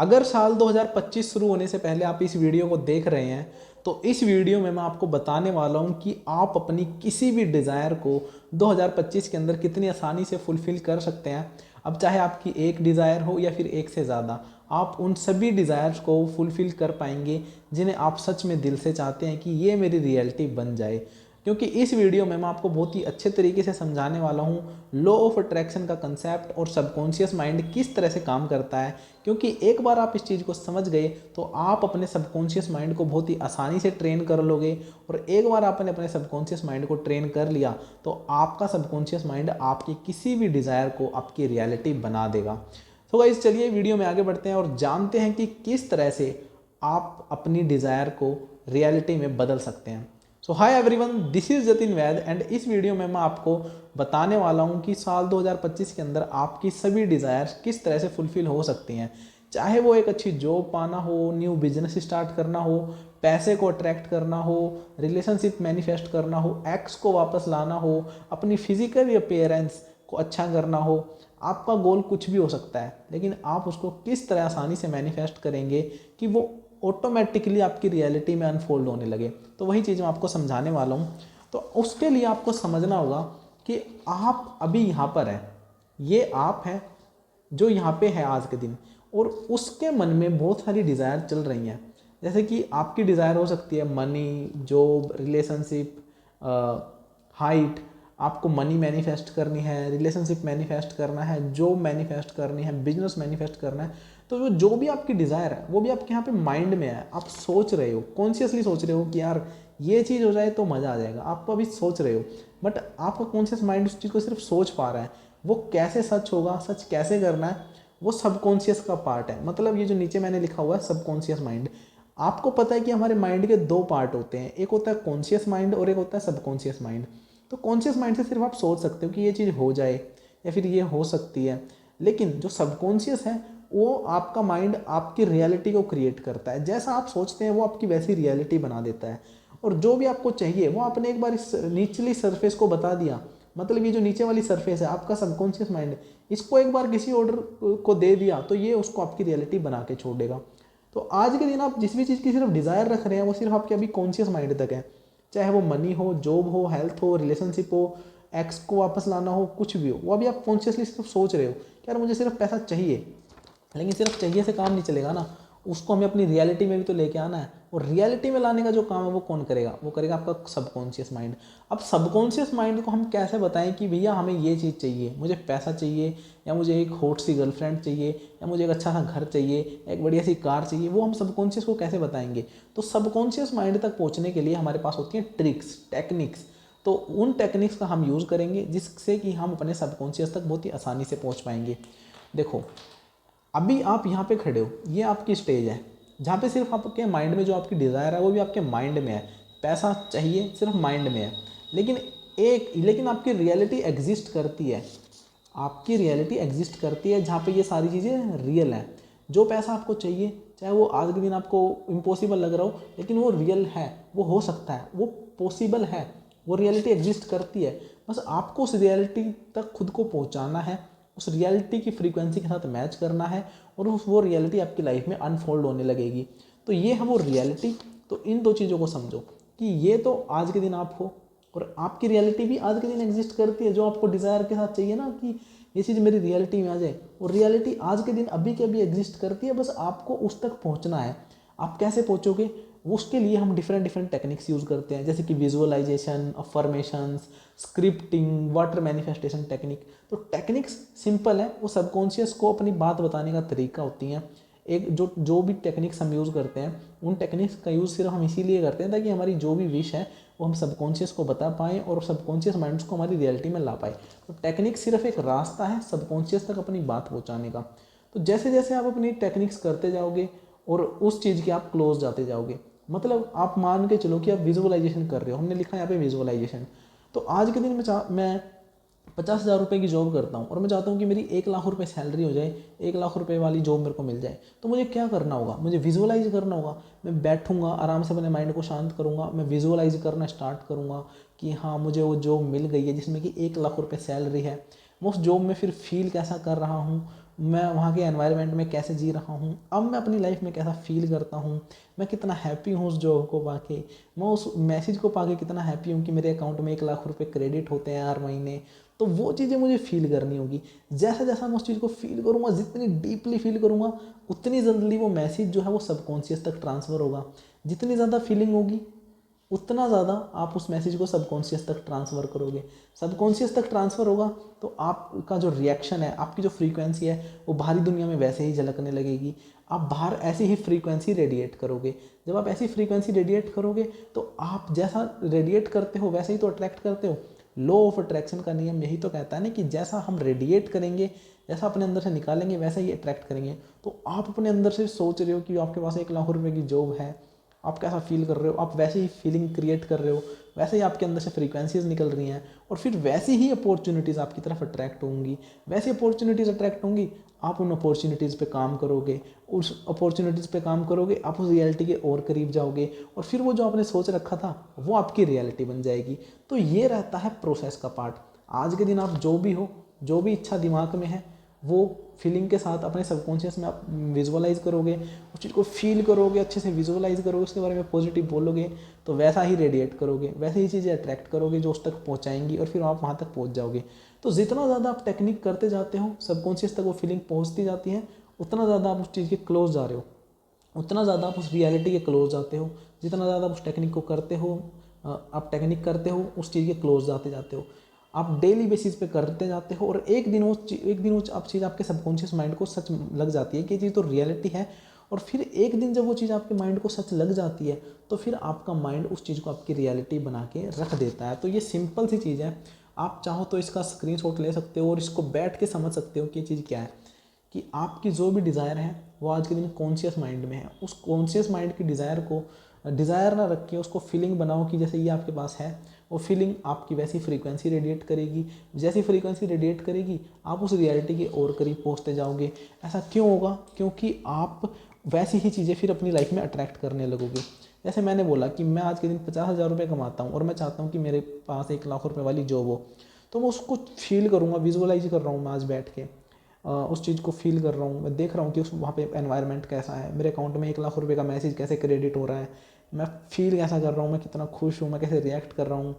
अगर साल 2025 शुरू होने से पहले आप इस वीडियो को देख रहे हैं तो इस वीडियो में मैं आपको बताने वाला हूं कि आप अपनी किसी भी डिज़ायर को 2025 के अंदर कितनी आसानी से फुलफ़िल कर सकते हैं। अब चाहे आपकी एक डिज़ायर हो या फिर एक से ज़्यादा, आप उन सभी डिज़ायर्स को फुलफ़िल कर पाएंगे जिन्हें आप सच में दिल से चाहते हैं कि ये मेरी रियलिटी बन जाए। क्योंकि इस वीडियो में मैं आपको बहुत ही अच्छे तरीके से समझाने वाला हूँ लॉ ऑफ अट्रैक्शन का कंसेप्ट और सबकॉन्शियस माइंड किस तरह से काम करता है। क्योंकि एक बार आप इस चीज़ को समझ गए तो आप अपने सबकॉन्शियस माइंड को बहुत ही आसानी से ट्रेन कर लोगे, और एक बार आपने अपने सबकॉन्शियस माइंड को ट्रेन कर लिया तो आपका सबकॉन्शियस माइंड आपकी किसी भी डिज़ायर को आपकी रियलिटी बना देगा। तो गाइस चलिए वीडियो में आगे बढ़ते हैं और जानते हैं कि किस तरह से आप अपनी डिज़ायर को रियलिटी में बदल सकते हैं। So hi everyone, this is Jatin Vaid and इस वीडियो में मैं आपको बताने वाला हूं कि साल 2025 के अंदर आपकी सभी डिज़ायर्स किस तरह से फुलफ़िल हो सकती हैं। चाहे वो एक अच्छी जॉब पाना हो, न्यू बिजनेस स्टार्ट करना हो, पैसे को अट्रैक्ट करना हो, रिलेशनशिप मैनिफेस्ट करना हो, एक्स को वापस लाना हो, अपनी फिजिकल अपीयरेंस को अच्छा करना हो। आपका गोल कुछ भी हो सकता है, लेकिन आप उसको किस तरह आसानी से मैनिफेस्ट करेंगे कि वो ऑटोमेटिकली आपकी रियलिटी में अनफोल्ड होने लगे। तो वही चीज़ मैं आपको समझाने वाला हूँ। तो उसके लिए आपको समझना होगा कि आप अभी यहाँ पर हैं, ये आप हैं जो यहाँ पे है आज के दिन, और उसके मन में बहुत सारी डिज़ायर चल रही हैं। जैसे कि आपकी डिज़ायर हो सकती है मनी, जॉब, रिलेशनशिप, हाइट। आपको मनी मैनिफेस्ट करनी है, रिलेशनशिप मैनिफेस्ट करना है, जॉब मैनिफेस्ट करनी है, बिजनेस मैनिफेस्ट करना है। तो जो भी आपकी डिज़ायर है वो भी आपके यहाँ पे माइंड में है, आप सोच रहे हो, कॉन्शियसली सोच रहे हो कि यार ये चीज़ हो जाए तो मज़ा आ जाएगा। आप अभी सोच रहे हो, बट आपका कॉन्शियस माइंड उस चीज़ को सिर्फ सोच पा रहा है। वो कैसे सच होगा, सच कैसे करना है, वो सबकॉन्शियस का पार्ट है। मतलब ये जो नीचे मैंने लिखा हुआ है सबकॉन्शियस माइंड, आपको पता है कि हमारे माइंड के दो पार्ट होते हैं, एक होता है कॉन्शियस माइंड और एक होता है सबकॉन्शियस माइंड। तो कॉन्शियस माइंड से सिर्फ आप सोच सकते हो कि ये चीज़ हो जाए या फिर ये हो सकती है, लेकिन जो सबकॉन्शियस है वो आपका माइंड आपकी रियलिटी को क्रिएट करता है। जैसा आप सोचते हैं वो आपकी वैसी रियलिटी बना देता है। और जो भी आपको चाहिए वो आपने एक बार इस निचली सरफेस को बता दिया, मतलब ये जो नीचे वाली सरफेस है आपका सबकॉन्शियस माइंड, इसको एक बार किसी ऑर्डर को दे दिया तो ये उसको आपकी रियलिटी बना के छोड़ देगा। तो आज के दिन आप जिस भी चीज़ की सिर्फ डिज़ायर रख रहे हैं वो सिर्फ आपके अभी कॉन्शियस माइंड तक है। चाहे वो मनी हो, जॉब हो, हेल्थ हो, रिलेशनशिप हो, एक्स को वापस लाना हो, कुछ भी हो, वो अभी आप कॉन्शियसली सिर्फ सोच रहे हो कि यार मुझे सिर्फ पैसा चाहिए। लेकिन सिर्फ चाहिए से काम नहीं चलेगा ना, उसको हमें अपनी रियलिटी में भी तो लेके आना है। और रियलिटी में लाने का जो काम है वो कौन करेगा, वो करेगा आपका सबकॉन्शियस माइंड। अब सबकॉन्शियस माइंड को हम कैसे बताएं कि भैया हमें ये चीज़ चाहिए, मुझे पैसा चाहिए, या मुझे एक हॉट सी गर्लफ्रेंड चाहिए, या मुझे एक अच्छा सा घर चाहिए, एक बढ़िया सी कार चाहिए, वो हम सबकॉन्शियस को कैसे बताएंगे। तो सबकॉन्शियस माइंड तक पहुँचने के लिए हमारे पास होती हैं ट्रिक्स, टेक्निक्स। तो उन टेक्निक्स का हम यूज़ करेंगे जिससे कि हम अपने सबकॉन्शियस तक बहुत ही आसानी से पहुँच पाएंगे। देखो, अभी आप यहाँ पे खड़े हो, ये आपकी स्टेज है जहाँ पे सिर्फ आपके माइंड में जो आपकी डिज़ायर है वो भी आपके माइंड में है। पैसा चाहिए सिर्फ माइंड में है, लेकिन आपकी रियलिटी एग्जिस्ट करती है। आपकी रियलिटी एग्जिस्ट करती है जहाँ पे ये सारी चीज़ें रियल हैं। जो पैसा आपको चाहिए, चाहे वो आज के दिन आपको इम्पॉसिबल लग रहा हो, लेकिन वो रियल है, वो हो सकता है, वो पॉसिबल है, वो रियलिटी एग्जिस्ट करती है। बस आपको उस रियलिटी तक खुद को पहुँचाना है, उस रियलिटी की फ्रीक्वेंसी के साथ मैच करना है, और वो रियलिटी आपकी लाइफ में अनफोल्ड होने लगेगी। तो ये है वो रियलिटी। तो इन दो चीज़ों को समझो कि ये तो आज के दिन आप हो, और आपकी रियलिटी भी आज के दिन एग्जिस्ट करती है। जो आपको डिज़ायर के साथ चाहिए ना कि ये चीज़ मेरी रियलिटी में आ जाए, और रियलिटी आज के दिन अभी के अभी एग्जिस्ट करती है। बस आपको उस तक पहुंचना है। आप कैसे पहुंचोगे, वो उसके लिए हम डिफरेंट डिफरेंट टेक्निक्स यूज़ करते हैं, जैसे कि visualisation, affirmations, scripting, water manifestation technique. तो टेक्निक्स सिंपल है, वो सबकॉन्शियस को अपनी बात बताने का तरीका होती हैं। एक जो भी टेक्निक्स हम यूज़ करते हैं, उन टेक्निक्स का यूज़ सिर्फ हम इसीलिए करते हैं ताकि हमारी जो भी विश है वो हम सबकॉन्शियस को बता पाएँ और सबकॉन्शियस माइंड्स को हमारी रियलिटी में ला पाए। तो टेक्निक सिर्फ एक रास्ता है सबकॉन्शियस तक अपनी बात पहुंचाने का। तो जैसे जैसे आप अपनी टेक्निक्स करते जाओगे और उस चीज़ के आप क्लोज जाते जाओगे, मतलब आप मान के चलो कि आप विजुअलाइजेशन कर रहे हो, हमने लिखा है यहाँ पे विजुअलाइजेशन। तो आज के दिन मैं 50,000 रुपये की जॉब करता हूँ और मैं चाहता हूँ कि मेरी 1 लाख रुपये सैलरी हो जाए, 1 लाख रुपये वाली जॉब मेरे को मिल जाए। तो मुझे क्या करना होगा, मुझे विजुअलाइज करना होगा। मैं बैठूंगा, आराम से अपने माइंड को शांत करूँगा, मैं विजुअलाइज करना स्टार्ट करूँगा कि हाँ मुझे वो जॉब मिल गई है जिसमें कि 1 लाख रुपये सैलरी है। मैं उस जॉब में फिर फील कैसा कर रहा हूँ, मैं वहाँ के एनवायरनमेंट में कैसे जी रहा हूँ, अब मैं अपनी लाइफ में कैसा फील करता हूँ, मैं कितना हैप्पी हूँ उस जॉब को पाके, मैं उस मैसेज को पाके कितना हैप्पी हूँ कि मेरे अकाउंट में 1 लाख रुपए क्रेडिट होते हैं हर महीने। तो वो चीज़ें मुझे फील करनी होगी। जैसा जैसा मैं उस चीज़ को फील करूँगा, जितनी डीपली फील करूँगा, उतनी जल्दी वो मैसेज जो है वो सबकॉन्शियस तक ट्रांसफ़र होगा। जितनी ज़्यादा फीलिंग होगी उतना ज़्यादा आप उस मैसेज को सबकॉन्शियस तक ट्रांसफ़र करोगे। सबकॉन्शियस तक ट्रांसफ़र होगा तो आपका जो रिएक्शन है, आपकी जो फ्रीक्वेंसी है, वो बाहरी दुनिया में वैसे ही झलकने लगेगी। आप बाहर ऐसी ही फ्रीक्वेंसी रेडिएट करोगे। जब आप ऐसी फ्रीक्वेंसी रेडिएट करोगे तो आप जैसा रेडिएट करते हो वैसे ही तो अट्रैक्ट करते हो। लॉ ऑफ अट्रैक्शन का नियम यही तो कहता है ना कि जैसा हम रेडिएट करेंगे, जैसा अपने अंदर से निकालेंगे, वैसा ही अट्रैक्ट करेंगे। तो आप अपने अंदर से सोच रहे हो कि आपके पास 1 लाख रुपए की जॉब है, आप कैसा फील कर रहे हो, आप वैसे ही फीलिंग क्रिएट कर रहे हो, वैसे ही आपके अंदर से फ्रीक्वेंसीज निकल रही हैं और फिर वैसी ही अपॉर्चुनिटीज़ आपकी तरफ अट्रैक्ट होंगी। वैसी अपॉर्चुनिटीज़ अट्रैक्ट होंगी, आप उन अपॉर्चुनिटीज़ पे काम करोगे, उस अपॉर्चुनिटीज़ पे काम करोगे, आप उस रियलिटी के और करीब जाओगे और फिर वो जो आपने सोच रखा था वो आपकी रियलिटी बन जाएगी। तो ये रहता है प्रोसेस का पार्ट। आज के दिन आप जो भी हो, जो भी इच्छा दिमाग में है, वो फीलिंग के साथ अपने सबकॉन्शियस में आप विजुअलाइज करोगे, उस चीज़ को फील करोगे, अच्छे से विजुअलाइज करोगे, उसके बारे में पॉजिटिव बोलोगे, तो वैसा ही रेडिएट करोगे, वैसे ही चीज़ें अट्रैक्ट करोगे जो उस तक पहुंचाएंगी और फिर आप वहां तक पहुंच जाओगे। तो जितना ज़्यादा आप टेक्निक करते जाते हो, सबकॉन्शियस तक वो फीलिंग पहुंचती जाती है, उतना ज़्यादा आप उस चीज़ के क्लोज जा रहे हो, उतना ज़्यादा आप उस रियलिटी के क्लोज जाते हो। जितना ज़्यादा आप उस टेक्निक को करते हो, आप टेक्निक करते हो, उस चीज़ के क्लोज जाते जाते हो। आप डेली बेसिस पे करते जाते हो और एक दिन वो आप चीज़ आपके सबकॉन्शियस माइंड को सच लग जाती है कि ये चीज़ तो रियलिटी है। और फिर एक दिन जब वो चीज़ आपके माइंड को सच लग जाती है तो फिर आपका माइंड उस चीज़ को आपकी रियलिटी बना के रख देता है। तो ये सिंपल सी चीज़ है। आप चाहो तो इसका स्क्रीनशॉट ले सकते हो और इसको बैठ के समझ सकते हो कि ये चीज़ क्या है, कि आपकी जो भी डिज़ायर है वो आज के दिन कॉन्शियस माइंड में है। उस कॉन्शियस माइंड की डिज़ायर को डिज़ायर ना रख के उसको फीलिंग बनाओ कि जैसे ये आपके पास है, वो फीलिंग आपकी वैसी फ्रीक्वेंसी रेडिएट करेगी। जैसी फ्रीक्वेंसी रेडिएट करेगी आप उस रियलिटी के और करीब पहुंचते जाओगे। ऐसा क्यों होगा? क्योंकि आप वैसी ही चीज़ें फिर अपनी लाइफ में अट्रैक्ट करने लगोगे। जैसे मैंने बोला कि मैं आज के दिन 50,000 रुपये कमाता हूँ और मैं चाहता हूँ कि मेरे पास 1 लाख रुपये वाली जॉब हो, तो मैं उसको फील करूँगा, विजुअलाइज कर रहा हूँ मैं आज बैठ के, उस चीज़ को फील कर रहा हूँ, मैं देख रहा हूँ कि उस वहाँ पे एनवायरनमेंट कैसा है, मेरे अकाउंट में 1 लाख रुपये का मैसेज कैसे क्रेडिट हो रहा है, मैं फील कैसा कर रहा हूँ, मैं कितना खुश हूँ, मैं कैसे रिएक्ट कर रहा हूँ,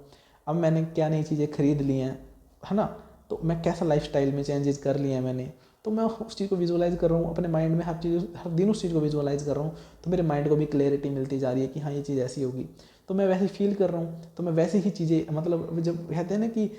अब मैंने क्या नई चीज़ें खरीद ली हैं, है ना, तो मैं कैसा लाइफस्टाइल में चेंजेस कर लिए हैं मैंने। तो मैं उस चीज़ को विजुअलाइज कर रहा हूँ अपने माइंड में, हर दिन उस चीज़ को विजुअलाइज कर रहा हूँ, तो मेरे माइंड को भी क्लैरिटी मिलती जा रही है कि हाँ ये चीज़ ऐसी होगी, तो मैं वैसे फील कर रहा हूँ। तो मैं वैसे ही चीज़ें, मतलब जब कहते हैं ना कि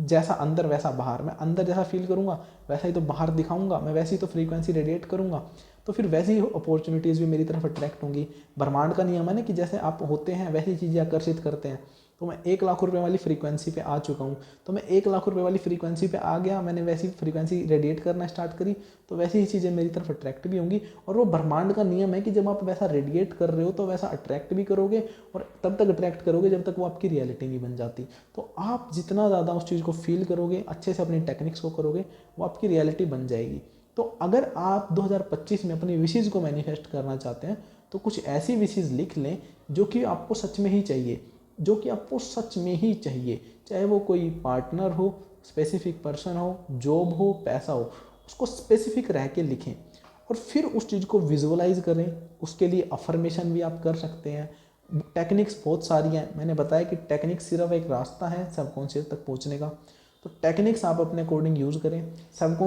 जैसा अंदर वैसा बाहर, मैं अंदर जैसा फील करूँगा वैसा ही तो बाहर दिखाऊंगा, मैं वैसी तो फ्रीक्वेंसी रेडिएट करूँगा, तो फिर वैसी ही अपॉर्चुनिटीज़ भी मेरी तरफ अट्रैक्ट होंगी। ब्रह्मांड का नियम है ना कि जैसे आप होते हैं वैसी चीज़ें आकर्षित करते हैं। तो मैं 1 लाख रुपये वाली फ्रीक्वेंसी पे आ चुका हूँ, तो मैं 1 लाख रुपये वाली फ्रीक्वेंसी पे आ गया, मैंने वैसी फ्रीक्वेंसी रेडिएट करना स्टार्ट करी, तो वैसी ही चीज़ें मेरी तरफ अट्रैक्ट भी होंगी। और वो ब्रह्मांड का नियम है कि जब आप वैसा रेडिएट कर रहे हो तो वैसा अट्रैक्ट भी करोगे, और तब तक अट्रैक्ट करोगे जब तक वो आपकी रियलिटी नहीं बन जाती। तो आप जितना ज़्यादा उस चीज़ को फील करोगे, अच्छे से अपनी टेक्निक्स को करोगे, वो आपकी रियलिटी बन जाएगी। तो अगर आप 2025 में अपनी विशेज़ को मैनिफेस्ट करना चाहते हैं तो कुछ ऐसी विशेज़ लिख लें जो कि आपको सच में ही चाहिए, जो कि आपको सच में ही चाहिए, चाहे वो कोई पार्टनर हो, स्पेसिफिक पर्सन हो, जॉब हो, पैसा हो, उसको स्पेसिफिक रह के लिखें और फिर उस चीज़ को विजुअलाइज करें। उसके लिए अफर्मेशन भी आप कर सकते हैं। टेक्निक्स बहुत सारी हैं, मैंने बताया कि टेक्निक सिर्फ एक रास्ता है सबकॉन्शियस तक पहुंचने का। तो टेक्निक्स आप अपने अकॉर्डिंग यूज़ करें। सबको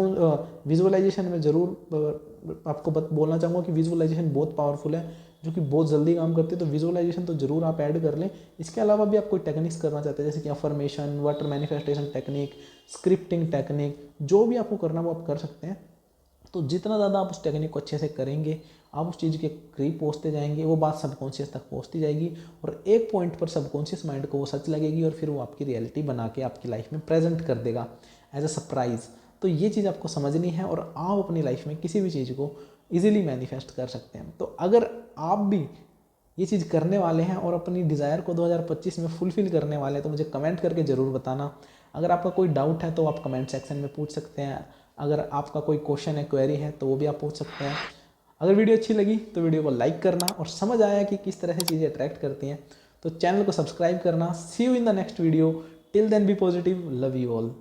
विजुअलाइजेशन में ज़रूर आपको बोलना चाहूँगा कि विजुअलाइजेशन बहुत पावरफुल है, जो कि बहुत जल्दी काम करती है। तो विजुअलाइजेशन तो ज़रूर आप ऐड कर लें। इसके अलावा भी आप कोई टेक्निक्स करना चाहते हैं जैसे कि affirmation, water manifestation technique, scripting technique, जो भी आपको करना वो आप कर सकते हैं। तो जितना ज़्यादा आप उस टेक्निक को अच्छे से करेंगे, आप उस चीज़ के करीब पहुँचते जाएंगे, वो बात सबकॉन्शियस तक पहुँचती जाएगी और एक पॉइंट पर सबकॉन्शियस माइंड को वो सच लगेगी और फिर वो आपकी रियलिटी बना के आपकी लाइफ में प्रेजेंट कर देगा एज अ सरप्राइज़। तो ये चीज़ आपको समझनी है और आप अपनी लाइफ में किसी भी चीज़ को ईजिली मैनिफेस्ट कर सकते हैं। तो अगर आप भी ये चीज़ करने वाले हैं और अपनी डिज़ायर को 2025 में फुलफ़िल करने वाले हैं तो मुझे कमेंट करके ज़रूर बताना। अगर आपका कोई डाउट है तो आप कमेंट सेक्शन में पूछ सकते हैं। अगर आपका कोई क्वेश्चन है, क्वेरी है, तो वो भी आप पूछ सकते हैं। अगर वीडियो अच्छी लगी तो वीडियो को लाइक करना और समझ आया कि किस तरह से चीज़ें अट्रैक्ट करती हैं तो चैनल को सब्सक्राइब करना। See you in the next video. Till then be positive, love you all.